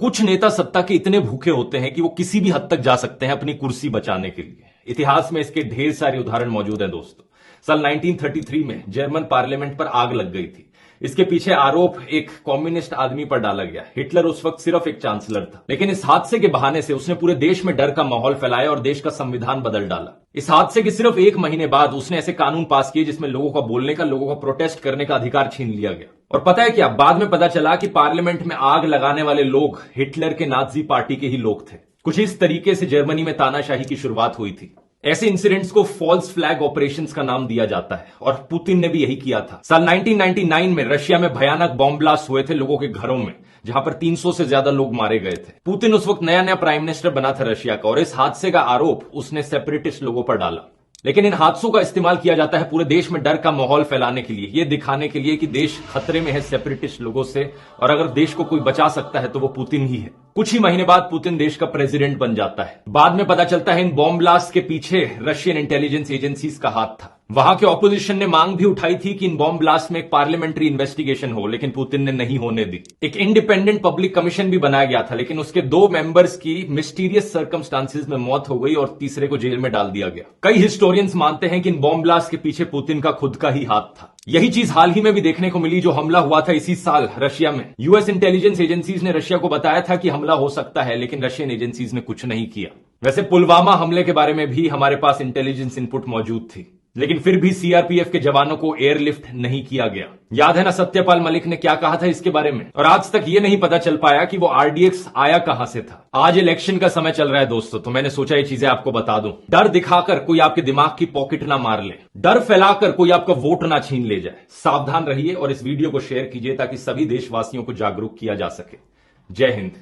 कुछ नेता सत्ता के इतने भूखे होते हैं कि वो किसी भी हद तक जा सकते हैं अपनी कुर्सी बचाने के लिए। इतिहास में इसके ढेर सारे उदाहरण मौजूद हैं दोस्तों। साल 1933 में जर्मन पार्लियामेंट पर आग लग गई थी। इसके पीछे आरोप एक कम्युनिस्ट आदमी पर डाला गया। हिटलर उस वक्त सिर्फ एक चांसलर था, लेकिन इस हादसे के बहाने से उसने पूरे देश में डर का माहौल फैलाया और देश का संविधान बदल डाला। इस हादसे के सिर्फ एक महीने बाद उसने ऐसे कानून पास किए जिसमें लोगों का बोलने का, लोगों का प्रोटेस्ट करने का अधिकार छीन लिया गया। और पता है क्या, बाद में पता चला कि पार्लियामेंट में आग लगाने वाले लोग हिटलर के नाजी पार्टी के ही लोग थे। कुछ इस तरीके से जर्मनी में तानाशाही की शुरुआत हुई थी। ऐसे इंसिडेंट्स को फॉल्स फ्लैग ऑपरेशंस का नाम दिया जाता है और पुतिन ने भी यही किया था। साल 1999 में रशिया में भयानक बॉम्ब ब्लास्ट हुए थे लोगों के घरों में, जहां पर 300 से ज्यादा लोग मारे गए थे। पुतिन उस वक्त नया नया प्राइम मिनिस्टर बना था रशिया का, और इस हादसे का आरोप उसने सेपरेटिस्ट लोगों पर डाला। लेकिन इन हादसों का इस्तेमाल किया जाता है पूरे देश में डर का माहौल फैलाने के लिए, ये दिखाने के लिए कि देश खतरे में है सेपरेटिस्ट लोगों से, और अगर देश को कोई बचा सकता है तो वो पुतिन ही है। कुछ ही महीने बाद पुतिन देश का प्रेसिडेंट बन जाता है। बाद में पता चलता है इन बॉम्ब ब्लास्ट के पीछे रशियन इंटेलिजेंस एजेंसीज का हाथ था। वहां के ऑपोजिशन ने मांग भी उठाई थी कि इन बॉम्ब ब्लास्ट में एक पार्लियामेंट्री इन्वेस्टिगेशन हो, लेकिन पुतिन ने नहीं होने दी। एक इंडिपेंडेंट पब्लिक कमीशन भी बनाया गया था, लेकिन उसके 2 मेंबर्स की मिस्टीरियस सर्कमस्टांसेस में मौत हो गई और तीसरे को जेल में डाल दिया गया। कई हिस्टोरियंस मानते हैं कि इन बॉम्ब ब्लास्ट के पीछे पुतिन का खुद का ही हाथ था। यही चीज हाल ही में भी देखने को मिली, जो हमला हुआ था इसी साल रशिया में। यूएस इंटेलिजेंस एजेंसीज ने रशिया को बताया था कि हमला हो सकता है, लेकिन रशियन एजेंसीज ने कुछ नहीं किया। वैसे पुलवामा हमले के बारे में भी हमारे पास इंटेलिजेंस इनपुट मौजूद थी, लेकिन फिर भी सीआरपीएफ के जवानों को एयरलिफ्ट नहीं किया गया। याद है ना सत्यपाल मलिक ने क्या कहा था इसके बारे में? और आज तक ये नहीं पता चल पाया कि वो आरडीएक्स आया कहां से था। आज इलेक्शन का समय चल रहा है दोस्तों, तो मैंने सोचा ये चीजें आपको बता दूं। डर दिखाकर कोई आपके दिमाग की पॉकेट ना मार ले, डर फैलाकर कोई आपका वोट ना छीन ले जाए। सावधान रहिए और इस वीडियो को शेयर कीजिए ताकि सभी देशवासियों को जागरूक किया जा सके। जय हिंद।